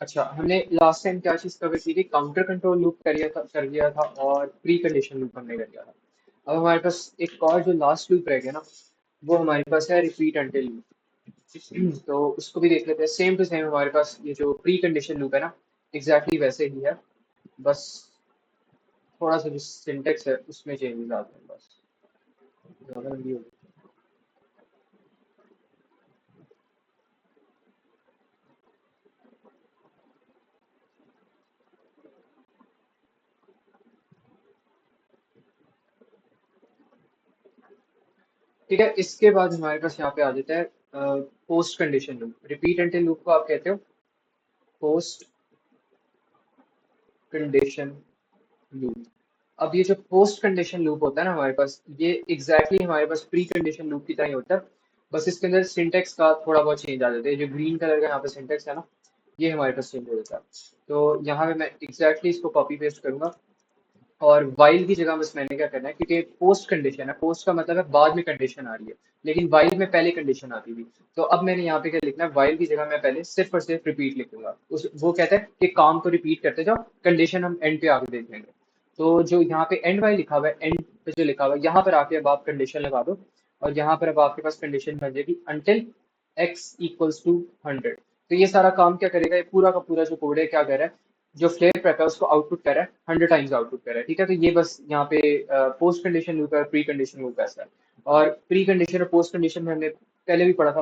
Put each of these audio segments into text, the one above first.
अच्छा, हमने last time क्या चीज कवर की थी? काउंटर कंट्रोल लूप कर लिया था और प्री कंडीशन लूप हमने कर लिया था। अब हमारे पास एक और जो लास्ट लूप रह गया ना, वो हमारे पास है रिपीट अंटिल लूप। तो उसको भी देख लेते हैं। सेम टू सेम हमारे पास ये जो प्री कंडीशन लूप है ना, एग्जैक्टली वैसे ही है। बस थोड़ा सा जो सिंटेक्स है उसमें चेंजेस आते हैं बस। ज्यादा लंबी होगी। ठीक है, इसके बाद हमारे पास यहाँ पे आ जाता है post condition loop. Repeat until loop को आप कहते हो पोस्ट कंडीशन लूप। अब ये जो पोस्ट कंडीशन लूप होता है ना हमारे पास, ये एग्जैक्टली exactly हमारे पास प्री कंडीशन लूप की तरह ही होता है। बस इसके अंदर सिंटेक्स का थोड़ा बहुत चेंज आ जाता है। जो ग्रीन कलर का यहाँ पे सिंटेक्स है ना, ये हमारे पास चेंज हो जाता है। तो यहाँ पे मैं एग्जैक्टली exactly इसको कॉपी पेस्ट करूंगा। और वाइल की जगह बस मैंने क्या करना है, क्योंकि पोस्ट कंडीशन है, पोस्ट का मतलब है बाद में कंडीशन आ रही है, लेकिन वाइल में पहले कंडीशन आती थी। तो अब मैंने यहाँ पे क्या लिखना है, वाइल की जगह मैं पहले सिर्फ और सिर्फ रिपीट लिखूंगा। उस वो कहता है कि काम को रिपीट करते जाओ, कंडीशन हम एंड पे आके देख लेंगे। तो जो यहाँ पे एंड वाइल लिखा हुआ है, एंड पे जो लिखा हुआ है, यहाँ पर आके अब आप कंडीशन लगा दो। और यहाँ पर अब आपके पास कंडीशन बन जाएगी अंटिल एक्स इक्वल्स टू 100। तो ये सारा काम क्या करेगा, ये पूरा का पूरा जो कोड है क्या कर रहा है, जो फ्लेयर प्रेप है उसको आउटपुट कर रहा है, 100 टाइम्स आउटपुट कर रहा है। ठीक है, तो ये बस यहाँ पे पोस्ट कंडीशन लूप है, प्री कंडीशन लूप ऐसा है। और प्री कंडीशन और पोस्ट कंडीशन में हमने पहले भी पढ़ा था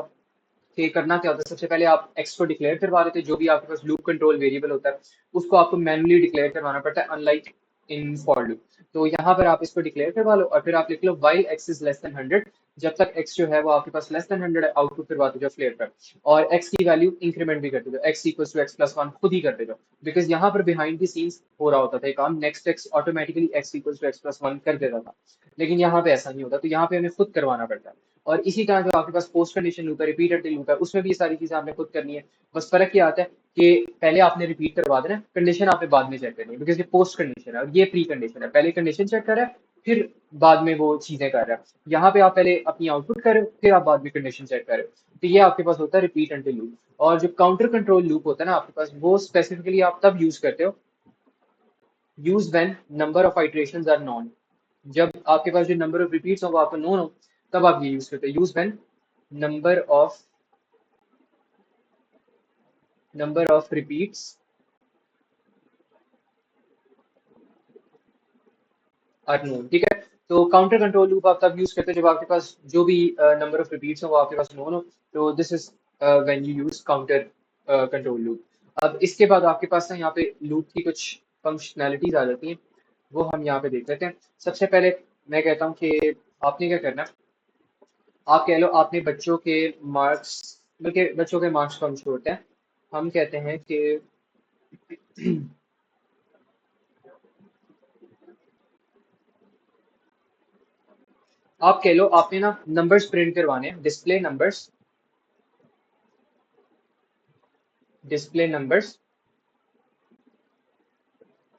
कि करना क्या होता है। सबसे पहले आप एक्स को डिक्लेयर करवा देते हैं, जो भी आपके पास लूप कंट्रोल वेरिएबल होता है उसको आपको मैनुअली डिक्लेयर करवाना पड़ता है, अनलाइक इन फॉर लूप। तो यहाँ पर आप इसको डिक्लेयर करवा लो और फिर आप लिख लो while x is less than 100। जब तक एक्स जो है वो आपके पास लेस देन 100 है, आउटपुट करवाते जाओ फ्लेयर पर। और एक्स की वैल्यू इंक्रीमेंट भी करते जाओ, X equal to x plus one खुद ही करते जाओ। बिकॉज यहाँ पर बिहाइंड द सीन्स हो रहा होता था ये काम, next X automatically X equal to x plus one कर देता था। लेकिन यहाँ पे ऐसा नहीं होता, तो यहाँ पे हमें खुद करवाना पड़ता है। और इसी तरह जो आपके पास पोस्ट कंडीशन लूप है, रिपीट अंटिल लूप है, उसमें भी ये सारी चीजें आपने खुद करनी है। बस फर्क ये आता है कि पहले आपने रिपीट करवा देना है, कंडीशन आपने बाद में चेक करनी है, बिकॉज ये पोस्ट कंडीशन है और ये प्री कंडीशन है। पहले कंडीशन चेक कर रहा है, फिर बाद में वो चीजें कर रहा है। यहाँ पे आप पहले अपनी आउटपुट कर रहे हो, फिर आप बाद में कंडीशन चेक कर रहे हो। तो ये आपके पास होता है रिपीट अंटिल लूप। और जो काउंटर कंट्रोल लूप होता है ना आपके पास, वो स्पेसिफिकली आप तब यूज करते हो, use when number of iterations are known. जब आपके पास जो नंबर ऑफ रिपीट्स हो वो आपको नोन हो, तब आप ये यूज करते हो, use when number of repeats are known. ठीक है, तो काउंटर कंट्रोल लूप आप तब यूज करते हो जब आपके पास जो भी नंबर ऑफ रिपीट्स हो वो आपके पास नोन हो। तो this is when you use counter control loop. अब इसके बाद आपके पास ना यहाँ पे लूप की कुछ फंक्शनैलिटीज आ जाती हैं, वो हम यहाँ पे देख लेते हैं। सबसे पहले मैं कहता हूँ कि आपने क्या करना है, आप कह लो आपने बच्चों के मार्क्स, बल्कि बच्चों के मार्क्स को हम छोड़ते हैं, हम कहते हैं कि आप कह लो आपने ना नंबर्स प्रिंट करवाने हैं, डिस्प्ले नंबर्स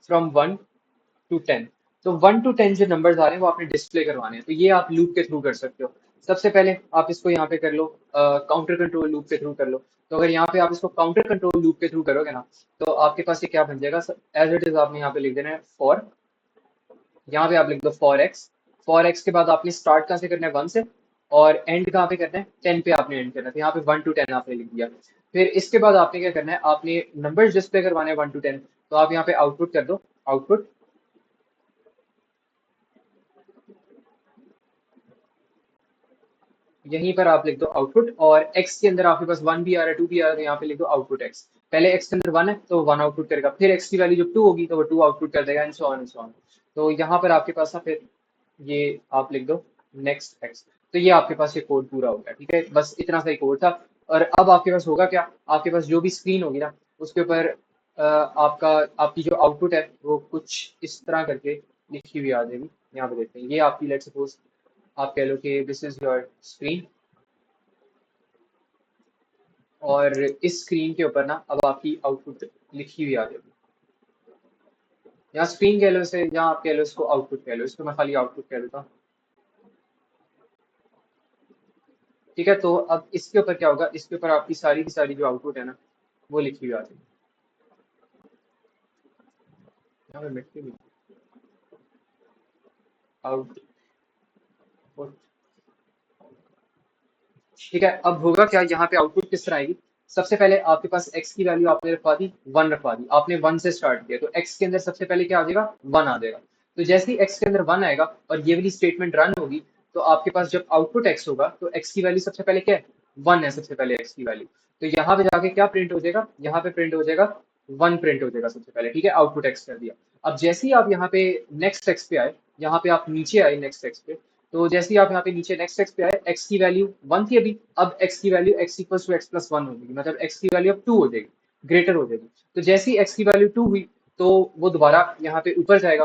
फ्रॉम 1 to 10। तो 1 to 10 जो नंबर्स आ रहे हैं वो आपने डिस्प्ले करवाने हैं, तो ये आप लूप के थ्रू कर सकते हो। सबसे पहले आप इसको यहाँ पे कर लो, काउंटर कंट्रोल लूप के थ्रू कर लो। तो अगर यहाँ पे आप इसको काउंटर कंट्रोल लूप के थ्रू करोगे ना, तो आपके पास ये क्या बन जाएगा, एज इट इज आपने यहाँ पे लिख देना है फॉर। यहाँ पे आप लिख दो फॉर एक्स। फॉर एक्स के बाद आपने स्टार्ट कहाँ से करना है, 1 से। और एंड कहाँ पे करना है, 10 पे आपने एंड करना है। तो यहाँ पे 1 to 10 आपने लिख दिया। फिर इसके बाद आपने क्या करना है, आपने नंबर्स डिस्प्ले करवाने हैं 1 to 10। तो आप यहाँ पे आउटपुट कर दो, आउटपुट। यहीं पर आप लिख दो आउटपुट। और एक्स के अंदर आपके पास 1 भी आ रहा है, 2 भी आ रहा है, तो यहाँ पे लिख दो आउटपुट एक्स। पहले एक्स के अंदर 1 है तो 1 आउटपुट करेगा, फिर एक्स की वैल्यू जब 2 होगी तो वो 2 आउटपुट कर देगा, and so on and so on. तो यहाँ पर आपके पास ना फिर ये आप लिख दो नेक्स्ट एक्स। तो ये आपके पास ये कोड पूरा हो गया। ठीक है, बस इतना सा ही कोड था। और अब आपके पास होगा क्या, आपके पास जो भी स्क्रीन होगी ना उसके ऊपर आपका आपकी जो आउटपुट है वो कुछ इस तरह करके लिखी हुई आ जाएगी। यहाँ पे देखते हैं, ये आपकी लेट्स सपोज आप कह लो कि दिस इज योर स्क्रीन। और इस स्क्रीन के ऊपर ना अब आपकी आउटपुट लिखी हुई आ जाएगी। यहाँ स्क्रीन कह लो इसे, या आप कह लो इसको आउटपुट कह लो, इसको मैं खाली आउटपुट कह देता हूँ। ठीक है, तो अब इसके ऊपर क्या होगा, इसके ऊपर आपकी सारी की सारी जो आउटपुट है ना वो लिखी हुई आ जाएगी। यहाँ पे मिट्टी भी आउट। ठीक है, अब होगा क्या, यहाँ पे आउटपुट किस तरह आएगी। सबसे पहले आपके पास x की वैल्यू आपने रखवा दी, 1 रखवा दी, आपने 1 से स्टार्ट किया, तो x के अंदर सबसे पहले क्या आ जाएगा, 1 आ जाएगा। तो जैसे ही x के अंदर 1 आएगा और ये वाली स्टेटमेंट रन होगी, तो आपके पास जब आउटपुट x होगा तो x की वैल्यू सबसे पहले क्या है, 1 है सबसे पहले x की वैल्यू। तो यहाँ पे जाके क्या प्रिंट हो जाएगा, यहाँ पे प्रिंट हो जाएगा 1 प्रिंट हो जाएगा सबसे पहले। ठीक है, आउटपुट x कर दिया। अब जैसे ही आप यहाँ पे नेक्स्ट x पे आए, यहाँ पे आप नीचे आए नेक्स्ट x पे, तो जैसे ही आप यहाँ पे नीचे नेक्स्ट एक्स पे आए, एक्स की वैल्यू 1 थी अभी, अब एक्स की value x equal to x plus 1 हो जाएगी, मतलब एक्स की वैल्यू अब 2 हो जाएगी, ग्रेटर हो जाएगी। तो जैसे ही एक्स की वैल्यू 2 हुई, तो वो दोबारा यहाँ पे ऊपर जाएगा,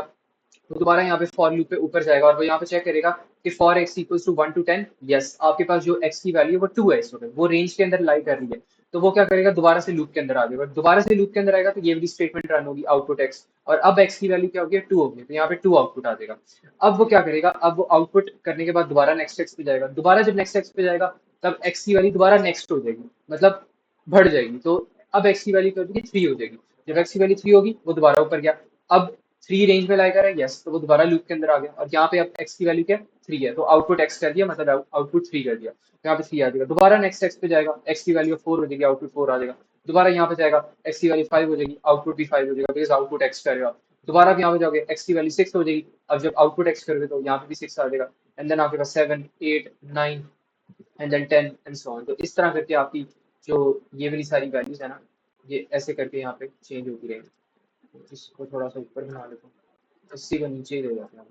वो दोबारा यहाँ पे फॉर लूप पे ऊपर जाएगा और वो यहाँ पे चेक करेगा कि for x equals to 1 to 10, yes आपके पास जो एक्स की वैल्यू है वो 2 है, इस वक्त वो रेंज के अंदर लाई कर रही है। तो वो क्या करेगा, दोबारा से लूप के अंदर आ जाएगा, दोबारा से लूप के अंदर आएगा तो ये वाली स्टेटमेंट रन होगी, आउटपुट एक्स, और अब एक्स की वैल्यू क्या होगी, 2 होगी, तो यहाँ पे 2 आउटपुट आ जाएगा। अब वो क्या करेगा, अब वो आउटपुट करने के बाद दोबारा नेक्स्ट एक्स पे जाएगा, दोबारा जब नेक्स्ट एक्स पे जाएगा तब एक्स की वैल्यू दोबारा नेक्स्ट हो जाएगी, मतलब बढ़ जाएगी। तो अब एक्स की वैल्यू क्या हो जाएगी, 3 हो जाएगी। जब एक्स की वैल्यू 3 होगी वो दोबारा ऊपर गया, अब 3 रेंज में लाएगा है, यस, तो वो दोबारा लूप के अंदर आ गया, और यहाँ पे अब एक्स की वैल्यू क्या है, 3 है, तो आउटपुट एक्स कर दिया, मतलब आउटपुट 3 कर दिया, तो यहाँ पे 3 आ जाएगा। दोबारा नेक्स्ट एक्स पे जाएगा, एक्स की वैल्यू 4 हो जाएगी, आउटपुट 4 आ जाएगा। दोबारा यहाँ पे जाएगा, एक्स की वैल्यू 5 हो जाएगी, आउटपुट भी 5 हो जाएगा, बिकॉज आउटपुट एक्स करेगा। दोबारा आप यहाँ पे जाओगे, एक्स की वैल्यू 6 हो जाएगी, अब जब आउटपुट एक्स करोगे तो यहाँ पे भी 6 आ जाएगा, एंड देन आपके पास 7 8 9 and then 10 and so on. तो इस तरह करके आपकी जो ये वाली सारी वैल्यूज है ना, ये ऐसे करके यहाँ पे चेंज होती रहेंगी। तो इसको थोड़ा सा ऊपर बना लेता हूँ, 80 को नीचे ही दे देते हैं।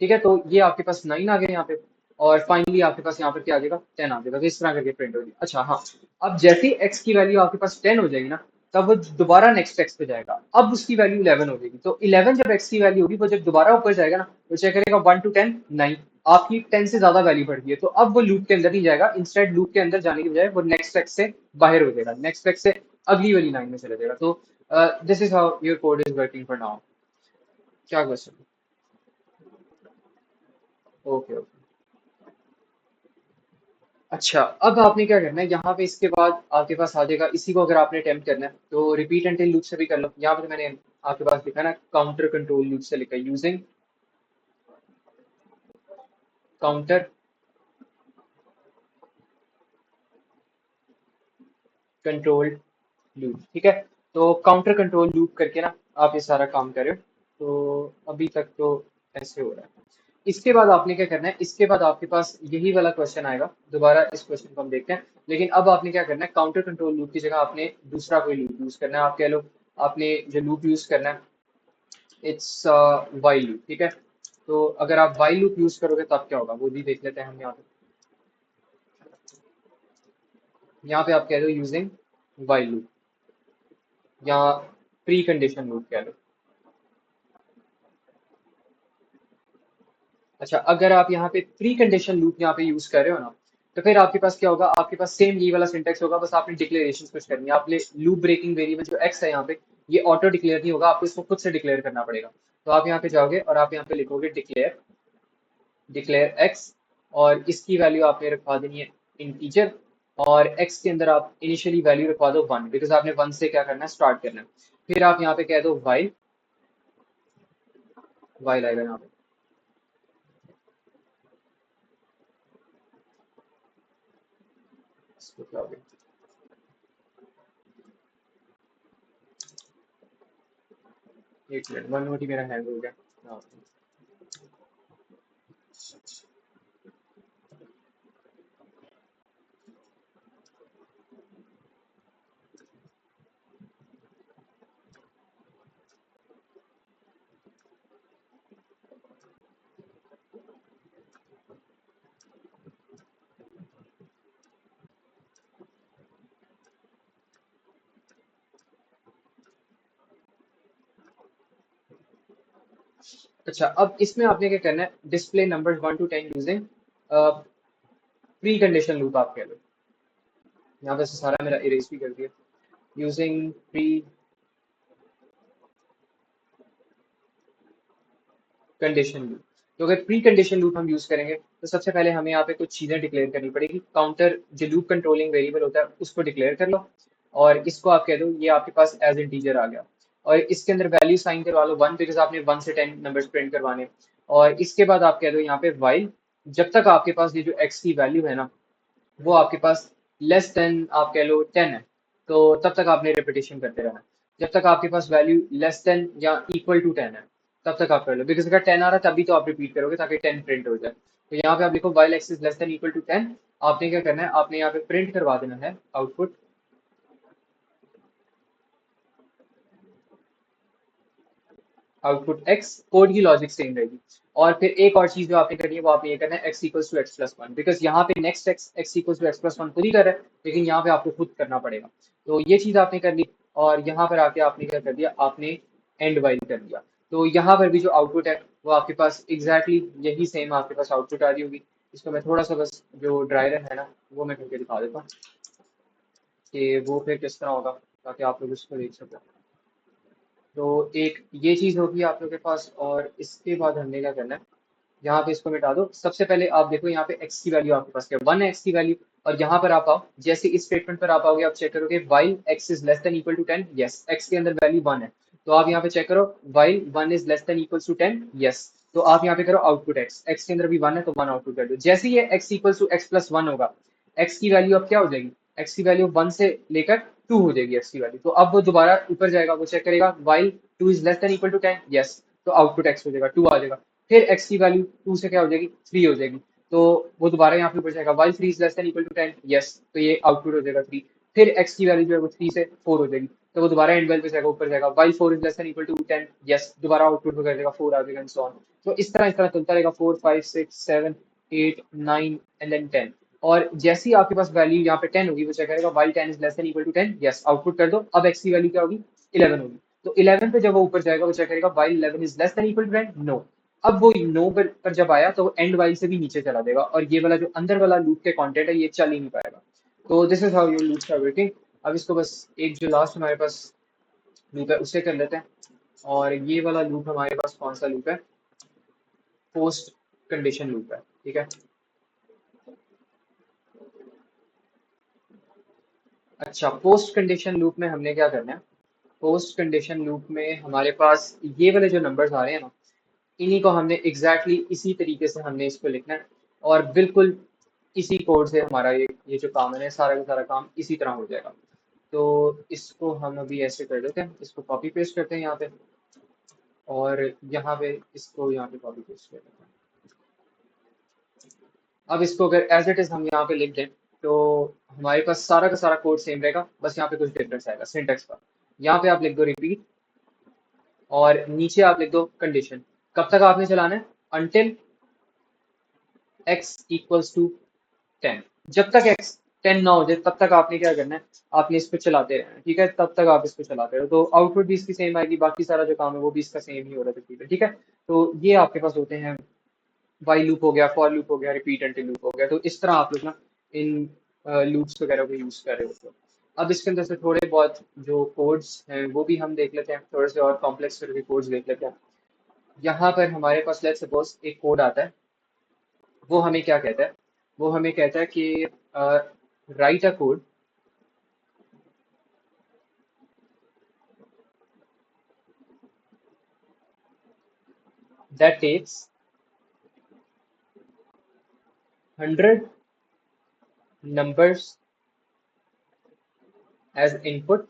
ठीक है, तो ये आपके पास 9 आ गए यहाँ पे, और फाइनली आपके पास यहाँ पर क्या आ जाएगा, 10 आ जाएगा, तो इस तरह करके प्रिंट होगी। अच्छा हाँ, अब जैसे ही x की वैल्यू आपके पास 10 हो जाएगी ना, तब वो दोबारा नेक्स्ट x पे जाएगा, अब उसकी वैल्यू 11 हो जाएगी। तो 11 जब x की वैल्यू होगी, वो जब दोबारा ऊपर जाएगा ना, तो चेक करेगा 1 to 10 9, आपकी 10 से ज्यादा वैल्यू बढ़ गई है, तो अब वो लूप के अंदर नहीं जाएगा, इंस्टेड लूप के अंदर जाने की बजाय वो नेक्स्ट x से बाहर हो जाएगा, नेक्स्ट x से अगली वाली लाइन में चला जाएगा। तो this is how your code is working for now. क्या क्वेश्चन। Okay okay. अच्छा, अब आपने क्या करना है, यहाँ पे इसके बाद आपके पास आ जाएगा, इसी को अगर आपने अटेम्प्ट करना है तो रिपीट एंटिल लूप से भी कर लो। यहाँ पे तो मैंने आपके पास लिखा है ना, काउंटर कंट्रोल लूप से लिखा है, यूजिंग काउंटर कंट्रोल लूप। ठीक है, तो काउंटर कंट्रोल लूप करके ना आप ये सारा काम कर रहे हो, तो अभी तक तो ऐसे हो रहा है। इसके बाद आपने क्या करना है, इसके बाद आपके पास यही वाला क्वेश्चन आएगा दोबारा, इस क्वेश्चन को हम देखते हैं। लेकिन अब आपने क्या करना है, काउंटर कंट्रोल लूप की जगह आपने दूसरा कोई लूप यूज करना है, आप कह लो आपने जो लूप यूज करना है, इट्स वाइल लूप। ठीक है, तो अगर आप वाइल लूप यूज करोगे तब क्या होगा, वो भी देख लेते हैं हम यहाँ पे। यहाँ पे आप कह दो यूजिंग वाइल लूप, या प्री कंडीशन लूप कह लो। अच्छा, अगर आप यहाँ पे प्री कंडीशन लूप यहाँ पे यूज कर रहे हो ना, तो फिर आपके पास क्या होगा, आपके पास सेम ये वाला सिंटेक्स होगा, बस आपने डिक्लेरेशन कुछ करनी है। आपने लूप ब्रेकिंग वेरिएबल जो एक्स है यहाँ पे, ये ऑटो डिक्लेयर नहीं होगा, आपको इसको खुद से डिक्लेयर करना पड़ेगा। तो आप यहाँ पे जाओगे और आप यहाँ पे लिखोगे डिक्लेयर डिक्लेयर एक्स, और इसकी वैल्यू आपने रखवा देनी है इंटीजर, और एक्स के अंदर आप इनिशियली वैल्यू रखवा दो 1, बिकॉज आपने 1 से क्या करना है, स्टार्ट करना है। फिर आप यहाँ पे कह दो वाइल, वाइल आएगा यहाँ पे, इसको क्या हो गया, एक मिनट, वन मिनट ही मेरा हैंग हो गया। हाँ। अच्छा, अब इसमें आपने क्या करना है, display number 1 to 10 using pre condition loop आप कह लो। यहाँ पे से सारा मेरा इरेज भी कर दिया, यूजिंग प्री कंडीशन लूप। तो अगर प्री कंडीशन लूप हम यूज करेंगे तो सबसे पहले हमें यहाँ पे कुछ चीजें डिक्लेयर करनी पड़ेगी। काउंटर जो लूप कंट्रोलिंग वेरिएबल होता है उसको डिक्लेयर कर लो, और इसको आप कह दो ये आपके पास एज इंटीजर आ गया, और इसके अंदर वैल्यू साइन करवा लो 1, बिकॉज आपने 1 से 10 नंबर्स प्रिंट करवाने। और इसके बाद आप कह दो यहाँ पे वाइल, जब तक आपके पास ये जो एक्स की वैल्यू है ना वो आपके पास लेस देन आप कह लो 10 है, तो तब तक आपने रिपीटेशन करते रहना। जब तक आपके पास वैल्यू लेस देन या इक्वल टू 10 है तब तक आप कर लो, बिकॉज अगर 10 आ रहा है तभी तो आप रिपीट करोगे ताकि 10 प्रिंट हो जाए। तो यहाँ पे आप लिखो while x is less than equal to 10। आपने क्या करना है, आपने यहाँ पे प्रिंट करवा देना है आउटपुट आउटपुट एक्स, कोड की लॉजिक सेम रहेगी। और फिर एक और चीज जो आपने करनी है वो आपने ये करना है x equals to x plus one, because यहाँ पे next x x equals to x plus one खुद ही कर रहा है, लेकिन यहाँ पे आपको खुद करना पड़ेगा। तो ये चीज आपने कर ली, और यहाँ पर आके आपने क्या कर दिया, आपने एंड वाइल कर दिया। तो यहाँ पर भी जो आउटपुट है वो आपके पास एग्जैक्टली यही सेम आपके पास आउटपुट आ रही होगी। इसको मैं थोड़ा सा बस जो ड्राइवर है ना वो मैं करके दिखा देता हूँ कि वो फिर किस तरह होगा, ताकि आप लोग इसको देख सकें। तो एक ये चीज होगी आप लोग के पास, और इसके बाद हमने क्या करना है, यहाँ पे इसको मिटा दो। सबसे पहले आप देखो यहाँ पे x की वैल्यू आपके पास क्या 1 है, x की वैल्यू। और यहाँ पर आप आओ, जैसे इस स्टेटमेंट पर आप आओगे आप चेक करोगे while x is less than equal to 10, yes x के अंदर वैल्यू 1 है। तो आप यहाँ पे चेक करो while 1 is less than equal to 10, yes. तो आप यहाँ पे करो आउटपुट x के अंदर भी 1 है तो 1 आउटपुट कर दो। जैसे ही ये x equal to x plus 1 होगा, x की वैल्यू अब क्या हो जाएगी, x की वैल्यू 1 से लेकर 2 हो जाएगी x की वैल्यू। तो अब वो दोबारा ऊपर जाएगा, वो चेक करेगा while 2 is less than equal to 10, yes. तो आउटपुट x हो जाएगा 2 आ जाएगा। फिर x की वैल्यू 2 से क्या हो जाएगी 3 हो जाएगी, तो वो दोबारा यहाँ पे ऊपर जाएगा while 3 is less than equal to 10, yes. तो ये आउटपुट हो जाएगा 3। फिर x की वैल्यू जो है वो 3 से 4 हो जाएगी, तो वो दोबारा एंड वेल पे जाएगा, ऊपर जाएगा while 4 is less than equal to 10, yes. दोबारा आउटपुट में कर देगा 4 आ जाएगा एंड सो ऑन। तो इस तरह चलता रहेगा 4 5 6 7 8 9 एंड देन 10। और जैसे ही आपके पास वैल्यू यहाँ पे 10 होगी वो चेक करेगा while 10 is less than equal to 10, yes. Output कर दो, अब x की वैल्यू क्या होगी 11 होगी। तो 11 पे जब वो ऊपर जाएगा वो चेक करेगा while 11 is less than equal to 10, no. अब वो नो पर जब आया तो एंड वाइल से भी नीचे चला देगा, और ये वाला जो अंदर वाला लूप के कंटेंट है ये चल ही नहीं पाएगा। तो this is how your loops are working. अब इसको बस एक जो लास्ट हमारे पास लूप है उससे कर लेते हैं। और ये वाला लूप हमारे पास कौन सा लूप है, पोस्ट कंडीशन लूप है, ठीक है। अच्छा, पोस्ट कंडीशन लूप में हमने क्या करना है, पोस्ट कंडीशन लूप में हमारे पास ये वाले जो नंबर्स आ रहे हैं ना, इन्हीं को हमने एग्जैक्टली इसी तरीके से हमने इसको लिखना है, और बिल्कुल इसी कोड से हमारा ये जो काम है ना, सारा का सारा काम इसी तरह हो जाएगा। तो इसको हम अभी ऐसे कर देते हैं, इसको कॉपी पेस्ट करते हैं यहाँ पे, और यहाँ पे इसको यहाँ पे कॉपी पेस्ट कर देते हैं। अब इसको अगर एज इट इज हम यहाँ पे लिख दें तो हमारे पास सारा का सारा कोड सेम रहेगा, बस यहाँ पे कुछ डिफरेंस आएगा सिंटेक्स का। यहाँ पे आप लिख दो रिपीट, और नीचे आप लिख दो कंडीशन। कब तक आपने चलाना है, अनटिल x इक्वल्स टू 10। जब तक x 10 ना हो जाए तब तक आपने क्या करना है, आपने इसको चलाते रहना है, ठीक है। तब तक आप इसको चलाते रहो तो आउटपुट भी इसकी सेम आएगी, बाकी सारा जो काम है वो भी इसका सेम ही हो रहा है तकरीबन, ठीक है। तो ये आपके पास होते हैं वाइल लूप हो गया, फॉर लूप हो गया, रिपीट एंटिल लूप हो गया। तो इस तरह आप लोग ना इन लूप्स वगैरह को यूज कर रहे होते हो। अब इसके अंदर से थोड़े बहुत जो कोड्स हैं वो भी हम देख लेते हैं, थोड़े से और कॉम्प्लेक्स करके कोड्स देख लेते हैं। यहाँ पर हमारे पास लेट्स सपोज एक कोड आता है, वो हमें क्या कहता है, वो हमें कहता है कि write a code that takes 100 numbers as input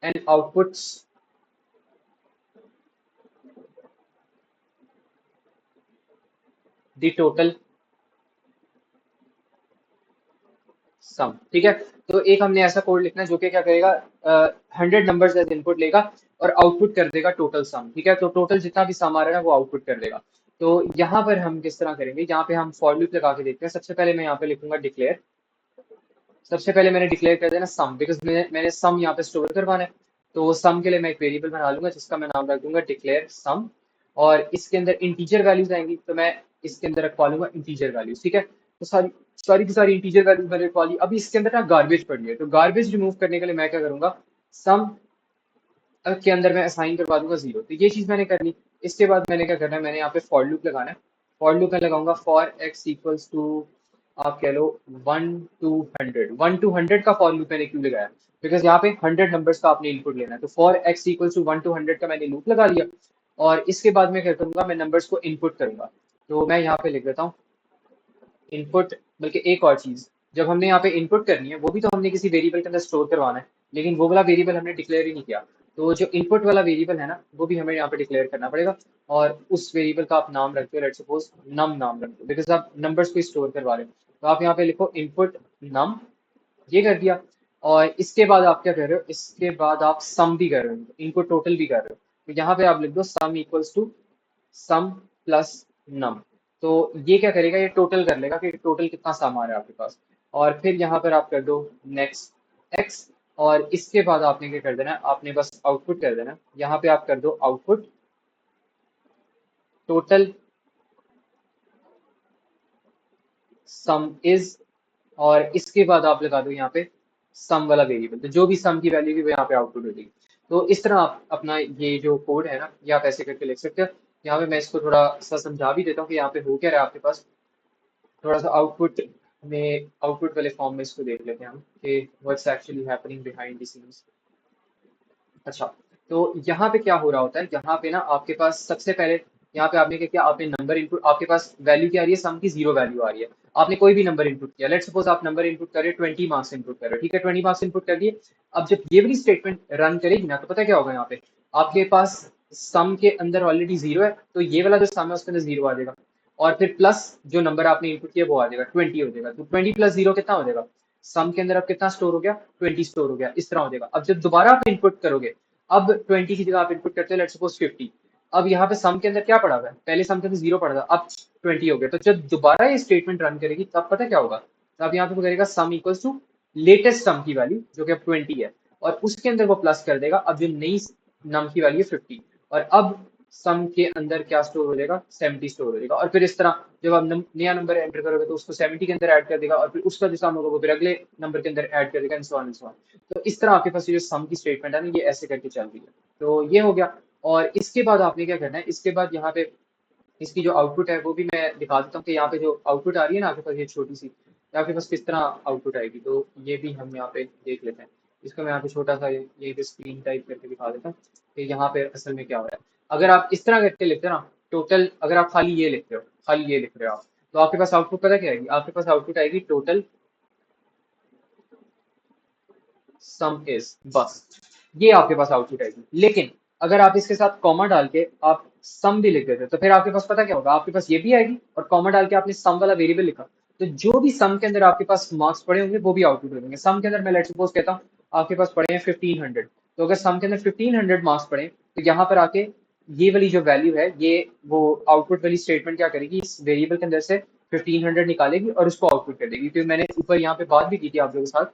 and outputs the total सम, ठीक है। तो एक हमने ऐसा कोड लिखना है जो कि क्या करेगा, 100 नंबर्स एज इनपुट लेगा और आउटपुट कर देगा टोटल सम, ठीक है। तो टोटल जितना भी सम आ रहा है ना वो आउटपुट कर देगा। तो यहाँ पर हम किस तरह करेंगे, यहाँ पे हम फॉर लूप लगा के देखते हैं। सबसे पहले मैं यहाँ पे लिखूंगा डिक्लेयर। सबसे पहले मैंने डिक्लेयर कर देना सम, बिकॉज मैंने सम यहाँ पे स्टोर करवाना है। तो सम के लिए मैं एक वेरिएबल बना लूंगा जिसका मैं नाम रख दूंगा डिक्लेयर सम, और इसके अंदर इंटीजर वैल्यूज आएंगी तो मैं इसके अंदर रखवा लूंगा इंटीजर वैल्यूज, ठीक है। तो सारी सारी की सारी इंटीजर वैल्यूज मैंने रखवा ली। अभी इसके अंदर ना गार्बेज पड़ी है, तो गार्बेज रिमूव करने के लिए मैं क्या करूंगा, सम के अंदर मैं असाइन करवा दूंगा 0। तो ये चीज मैंने करनी। इसके बाद मैंने क्या करना है, मैंने यहाँ पे फॉर लूप लगाना है। फॉर लूप में लगाऊंगा फॉर एक्स इक्वल्स टू, आप कह लो 1 to 100। 1 to 100 का फॉर लूप मैंने क्यों लगाया, बिकॉज यहाँ पे 100 नंबर्स का आपने इनपुट लेना है। तो for x equals to 1 to 100 का मैंने लूप लगा लिया। और इसके बाद मैं क्या करूंगा, मैं नंबर्स को इनपुट करूंगा। तो मैं यहाँ पे लिख देता हूँ इनपुट। बल्कि एक और चीज, जब हमने यहाँ पे इनपुट करनी है वो भी तो हमने किसी वेरिएबल के अंदर स्टोर करवाना है, लेकिन वो वाला वेरिएबल हमने डिक्लेयर ही नहीं किया। तो जो इनपुट वाला वेरिएबल है ना, वो भी हमें यहाँ पे डिक्लेयर करना पड़ेगा। और उस वेरिएबल का आप नाम रखते हो, लेट्स सपोज नम नाम रखते हो, बिकॉज आप नंबर्स को स्टोर करवा रहे हो। तो आप यहाँ पे लिखो इनपुट नम, ये कर दिया। और इसके बाद आप क्या कर रहे हो, इसके बाद आप सम भी कर रहे हो, इनको टोटल भी कर रहे हो। तो यहाँ पे आप लिख दो sum equals to sum plus num. तो ये क्या करेगा, ये टोटल कर लेगा कि टोटल कितना सम आ रहा है आपके पास। और फिर यहाँ पर आप कर दो नेक्स्ट एक्स। और इसके बाद आपने क्या कर देना है, आपने बस आउटपुट कर देना है। यहाँ पे आप कर दो आउटपुट टोटल सम इज। और इसके बाद आप लगा दो यहाँ पे सम वाला वेरिएबल, तो जो भी सम की वैल्यू की वो यहाँ पे आउटपुट हो जाएगी। तो इस तरह आप अपना ये जो कोड है ना, ये आप ऐसे करके लिख सकते हो। यहाँ पे मैं इसको थोड़ा सा समझा भी देता हूँ कि यहाँ पे हो क्या रहा है आपके पास। थोड़ा सा आउटपुट में, आउटपुट वाले फॉर्म में इसको देख लेते हैं हम कि what's actually happening behind the scenes. अच्छा, तो यहाँ पे क्या हो रहा होता है, यहाँ पे ना आपके पास सबसे पहले यहाँ पे आपने क्या किया, आपने नंबर इनपुट, आपके पास वैल्यू क्या आ रही है, सम की 0 वैल्यू आ रही है। आपने कोई भी नंबर इनपुट किया, लेट सपोज आप नंबर इनपुट कर रहे हो 20 मार्क्स इनपुट कर रहे हो, ठीक है, 20 मार्क्स इनपुट कर दिए। अब जब ये वाली स्टेटमेंट रन करेगी ना, तो पता है क्या होगा, यहाँ पे आपके पास सम के अंदर ऑलरेडी 0 है, तो ये वाला जो सम है उसके अंदर 0 आ जाएगा। और फिर प्लस जो नंबर आपने इनपुट किया वो आ जाएगा, 20 हो जाएगा। तो 20 + 0 कितना हो जाएगा, सम के अंदर अब कितना स्टोर हो गया, 20 स्टोर हो गया। इस तरह हो जाएगा। अब जब दोबारा आप इनपुट करोगे, अब 20 की जगह आप इनपुट करते हो लेट्स सपोज 50। अब यहाँ पे सम के अंदर क्या पड़ा हुआ है, पहले सम के अंदर 0 पड़ा था, अब 20 हो गया। तो जब दोबारा ये स्टेटमेंट रन करेगी तब पता क्या होगा, तब यहाँ पे वो करेगा सम इक्वल्स टू लेटेस्ट सम की वैल्यू जो कि अब 20 है, और उसके अंदर वो प्लस कर देगा अब जो नई नम की वैल्यू है 50। और अब सम के अंदर क्या स्टोर हो जाएगा, 70 स्टोर हो जाएगा। और फिर इस तरह जब आप नया नंबर एंटर करोगे तो उसको 70 के अंदर ऐड कर देगा, और फिर उसका जो सम होगा वो फिर अगले नंबर के अंदर ऐड कर देगा, and so on and so on. तो इस तरह आपके पास ये जो सम की स्टेटमेंट है ना, ये ऐसे करके चल रही है। तो ये हो गया। और इसके बाद आपने क्या करना है, इसके बाद यहाँ पे इसकी जो आउटपुट है वो भी मैं दिखा देता हूँ कि यहाँ पे जो आउटपुट आ रही है ना आपके पास, ये छोटी सी, ये आपके पास किस तरह आउटपुट आएगी। तो ये भी हम यहाँ पे देख लेते हैं। इसको मैं यहाँ पे छोटा सा ये पे स्क्रीन टाइप करके दिखा देता हूँ कि यहाँ पे असल में क्या हो रहा है। अगर आप इस तरह करके लिखते हो ना टोटल, अगर आप खाली ये लिखते हो, खाली ये लिख रहे हो आप, तो आपके पास आउटपुट पता क्या आएगी, आपके पास आउटपुट आएगी टोटल सम इज, बस ये आपके पास आउटपुट आएगी। लेकिन अगर आप इसके साथ कॉमा डाल के आप सम भी लिख देते हो, तो फिर आपके पास पता क्या होगा, आपके पास ये भी आएगी और कॉमा डाल के आपने सम वाला वेरिएबल लिखा, तो जो भी सम के अंदर आपके पास मार्क्स पड़े होंगे वो भी आउटपुट हो जाएंगे। सम के अंदर मैं लेट्स सपोज कहता हूँ आपके पास पड़े हैं 1500, तो अगर सम के अंदर 1500 मार्क्स पड़े तो यहाँ पर आके ये वाली जो वैल्यू है, ये वो आउटपुट वाली स्टेटमेंट क्या करेगी, इस वेरिएबल के अंदर से 1500 निकालेगी और उसको आउटपुट कर देगी। क्योंकि मैंने ऊपर यहाँ पे बात भी की थी आप लोगों के साथ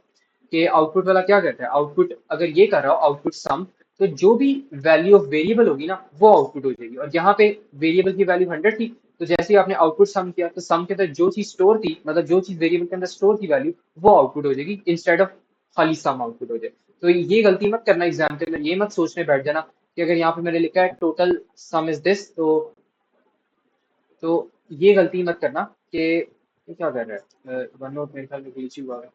कि आउटपुट वाला क्या करता है, आउटपुट अगर ये कर रहा हो आउटपुट सम, तो जो भी वैल्यू ऑफ वेरिएबल होगी ना वो आउटपुट हो जाएगी। और यहाँ पे वेरिएबल की वैल्यू 100 थी, तो जैसे ही आपने आउटपुट सम किया तो सम के अंदर जो चीज स्टोर थी, मतलब जो चीज वेरिएबल के अंदर स्टोर थी वैल्यू, वो आउटपुट हो जाएगी इंस्टेड ऑफ खाली सम आउटपुट हो जाए। तो ये गलती मत करना एग्जाम के अंदर, ये मत सोचने बैठ जाना कि अगर यहाँ पे मैंने लिखा है टोटल सम इज दिस, तो ये गलती मत करना कि ये क्या कर रहा है, वन नोट मेरे ख्याल में glitch ही हुआ है।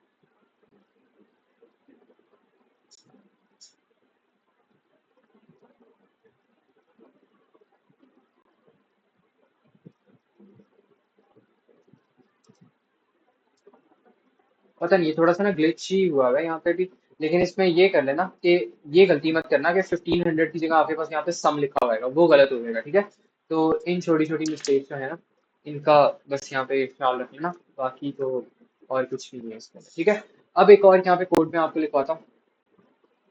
पता नहीं, ये थोड़ा सा ना ग्लिच ही हुआ है यहाँ पे भी। लेकिन इसमें ये कर लेना कि ये गलती मत करना कि 1500 की जगह आपके पास यहाँ पे सम लिखा हुआ है, वो गलत हो जाएगा, ठीक है। तो इन छोटी छोटी मिस्टेक्स जो है ना, इनका बस यहाँ पे ख्याल रख लेना, बाकी तो और कुछ भी नहीं है इसके अंदर, ठीक है। अब एक और यहाँ पे कोड में आपको लिखवाता हूँ।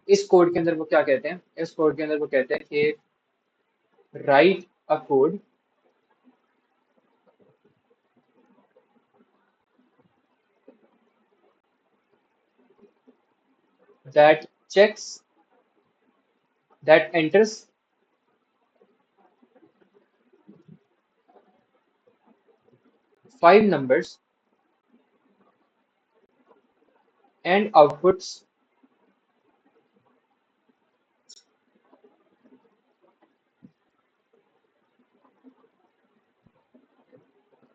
इस कोड के अंदर वो क्या कहते हैं, इस कोड के अंदर वो कहते हैं कि write a code that checks, that enters 5 numbers and outputs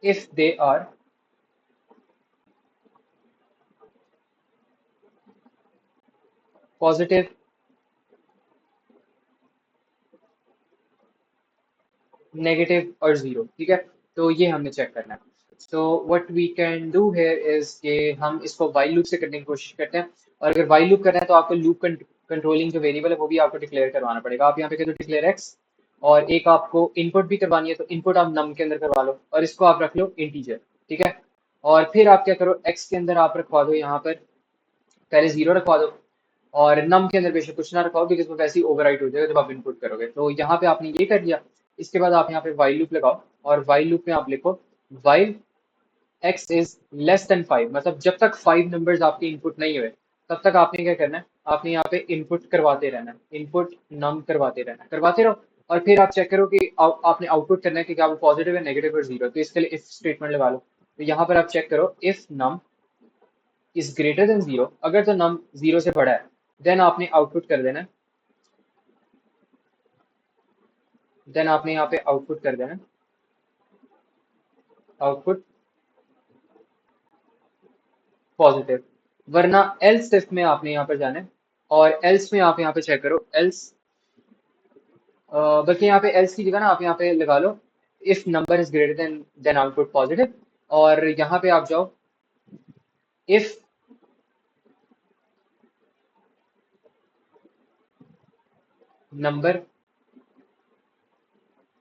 if they are positive, negative और जीरो। ठीक है, तो ये हमने चेक करना है। तो what we can do here is कि हम इसको वाइल लूप से करने की कोशिश करते हैं। और अगर वाइल लूप करना है तो आपको लूप कंट्रोलिंग जो वेरिएबल है वो भी आपको डिक्लेयर करवाना पड़ेगा। आप यहाँ पे कह दो डिक्लेयर एक्स, और एक आपको इनपुट भी करवानी है तो इनपुट आप नम के अंदर करवा लो और इसको आप रख लो इंटीजर। ठीक है, और फिर आप क्या करो, एक्स के अंदर आप रखवा दो यहाँ पर पहले जीरो रखवा दो, और नम के अंदर बेशक कुछ ना रखाओ क्योंकि इसमें वैसे ही ओवरराइट हो जाएगा जब आप इनपुट करोगे। तो यहाँ पे आपने ये कर लिया। इसके बाद आप यहाँ पे वाइल लूप लगाओ, और वाइल लूप में आप लिखो while x is less then 5, मतलब जब तक 5 नंबर्स आपके इनपुट नहीं हुए तब तक आपने क्या करना है, आपने यहाँ पे इनपुट करवाते रहना है, इनपुट नम करवाते रहना है, करवाते रहो। और फिर आप चेक करो कि आपने आउटपुट करना है कि क्या वो पॉजिटिव है, नेगेटिव और जीरो। तो इसके लिए इफ स्टेटमेंट लगा लो। तो यहाँ पर आप चेक करो if num is greater than zero, अगर तो नम जीरो से बड़ा है देन आपने आउटपुट कर देना है, देन आपने यहाँ पे आउटपुट कर देना, आउटपुट पॉजिटिव। वरना एल्स इफ में आपने यहाँ पर जाना है, और एल्स में आप यहाँ पे चेक करो एल्स, बल्कि यहाँ पे एल्स की जगह ना आप यहाँ पे लगा लो if number is greater than then output positive. और यहाँ पे आप जाओ if number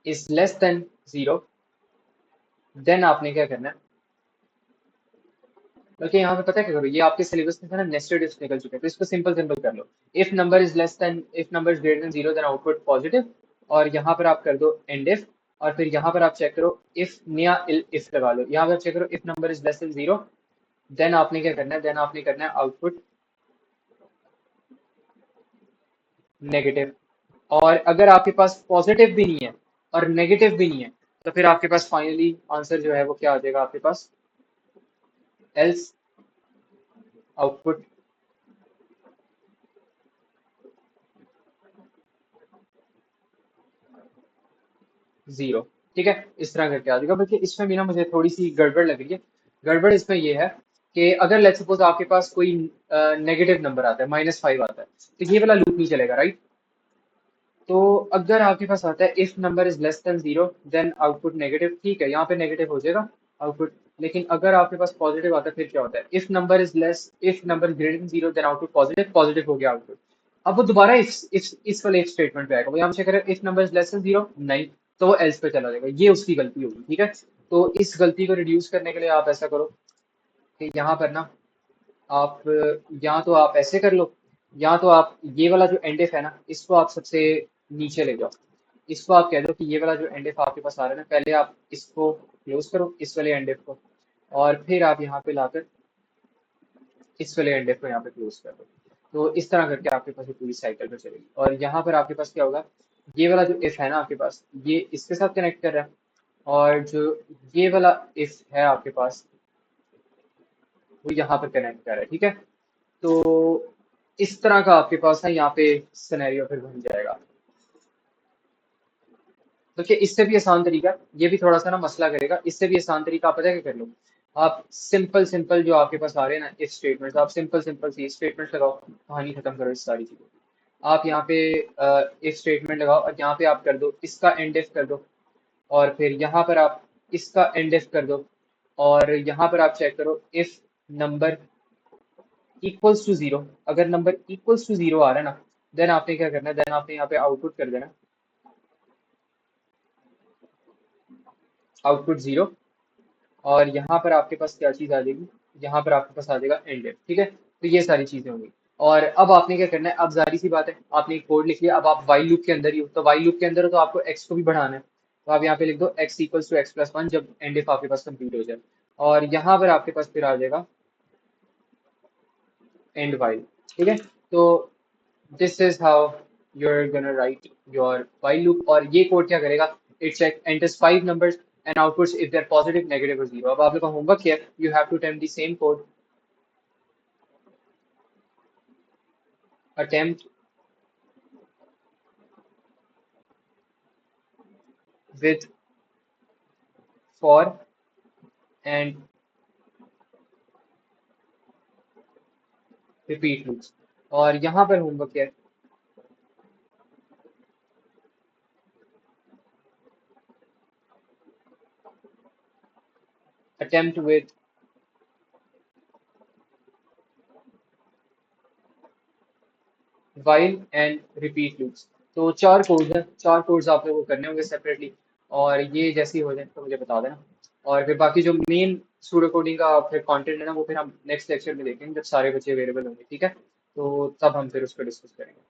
is less than zero, then आपने क्या करना है, बल्कि यहाँ पे पता है क्या करो, ये आपके सिलेबस में था ना, नेस्टेड इफ निकल चुके हैं, तो इसको सिंपल सिंपल कर लो। If number is less than, if number is greater than zero then output positive, और यहाँ पर आप कर दो एंड इफ। और फिर यहाँ पर आप चेक करो इफ नया इफ लगा लो, यहाँ पर चेक करो if number is less than zero, then आपने क्या करना है, देन आपने करना है आउटपुट नेगेटिव। और अगर आपके पास पॉजिटिव भी नहीं है और नेगेटिव भी नहीं है तो फिर आपके पास फाइनली आंसर जो है वो क्या आ जाएगा आपके पास, एल्स आउटपुट जीरो। ठीक है, इस तरह करके आ जाएगा। बल्कि इसमें भी ना मुझे थोड़ी सी गड़बड़ लग रही है। गड़बड़ इसमें ये है कि अगर लेट्स सपोज आपके पास कोई नेगेटिव नंबर आता है, -5 आता है, तो ये वाला लूप नहीं चलेगा, राइट। तो अगर आपके पास आता है if number is less than zero then output negative, ठीक है, यहाँ पे नेगेटिव हो जाएगा आउटपुट। लेकिन अगर आपके पास पॉजिटिव आता है फिर क्या होता है, if number is less, if number greater than zero then output positive, positive हो गया आउटपुट। अब वो दोबारा इस वाले इफ स्टेटमेंट पे आएगा, वो यहाँ पे करेगा if number is less than zero, नहीं, तो वो एल्स पे चला जाएगा। ये उसकी गलती होगी। ठीक है, तो इस गलती को रिड्यूस करने के लिए आप ऐसा करो कि यहाँ पर ना आप या तो आप ऐसे कर लो, या तो आप ये वाला जो एंड इफ है ना इसको आप सबसे नीचे ले जाओ। इसको आप कह दो कि ये वाला जो एंड इफ आपके पास आ रहा है ना, पहले आप इसको क्लोज करो इस वाले एंड इफ को, और फिर आप यहाँ पे लाकर इस वाले एंड इफ को यहाँ पे क्लोज कर दो। तो इस तरह करके आपके पास ये पूरी साइकिल पे चलेगी। और यहाँ पर आपके पास क्या होगा, ये वाला जो इफ है ना आपके पास, ये इसके साथ कनेक्ट कर रहा है, और जो ये वाला इफ है आपके पास वो यहाँ पर कनेक्ट कर रहा है। ठीक है, तो इस तरह का आपके पास ना यहाँ पे सिनेरियो फिर बन जाएगा। तो क्या इससे भी आसान तरीका, ये भी थोड़ा सा ना मसला करेगा, इससे भी आसान तरीका आप पता है क्या कर लो, आप सिंपल सिंपल जो आपके पास आ रहे हैं ना इफ स्टेटमेंट, आप सिंपल सिंपल सी स्टेटमेंट लगाओ, कहानी खत्म करो इस सारी चीजों की। आप यहाँ पे इफ स्टेटमेंट लगाओ और यहाँ पे आप कर दो इसका एंड इफ कर दो, और फिर यहाँ पर आप इसका एंड इफ कर दो, और यहाँ पर आप चेक करो if number equals to zero, अगर नंबर इक्वल्स टू जीरो आ रहा है ना, देन आपने क्या करना है, देन आपने यहाँ पे आउटपुट कर देना, आउटपुट जीरो। और यहाँ पर आपके पास क्या चीज आ जाएगी, यहाँ पर आपके पास आ जाएगा एंड इफ। ठीक है, तो ये सारी चीजें होंगी। और अब आपने क्या करना है, अब जारी सी बात है, आपने एक कोड लिख लिया, अब आप वाइल लूप के अंदर ही हो, तो वाइल लूप के अंदर हो तो आपको एक्स को भी बढ़ाना है, तो आप यहाँ पे लिख दो x equals to x plus one जब एंड इफ आपके पास कंप्लीट हो जाए। और यहाँ पर आपके पास फिर आ जाएगा एंड वाइल। ठीक है, तो this is how you're gonna write your while loop। और ये कोड क्या करेगा, it check enters 5 numbers and outputs if they're positive, negative or zero। अब आप लोग का होमवर्क क्या है, you have to attempt the same code, attempt with for and repeat loops. और यहाँ पर होमवर्क क्या है? Attempt with while and repeat loops. तो चार कोड्स हैं, चार कोड्स आप लोगों को करने होंगे सेपरेटली, और ये जैसे ही हो जाए तो मुझे बता देना। और फिर बाकी जो मेन सूडो कोडिंग का फिर कंटेंट है ना, वो फिर हम नेक्स्ट लेक्चर में देखेंगे जब सारे बच्चे अवेलेबल होंगे, ठीक है? तो तब हम फिर उस पर डिस्कस करेंगे।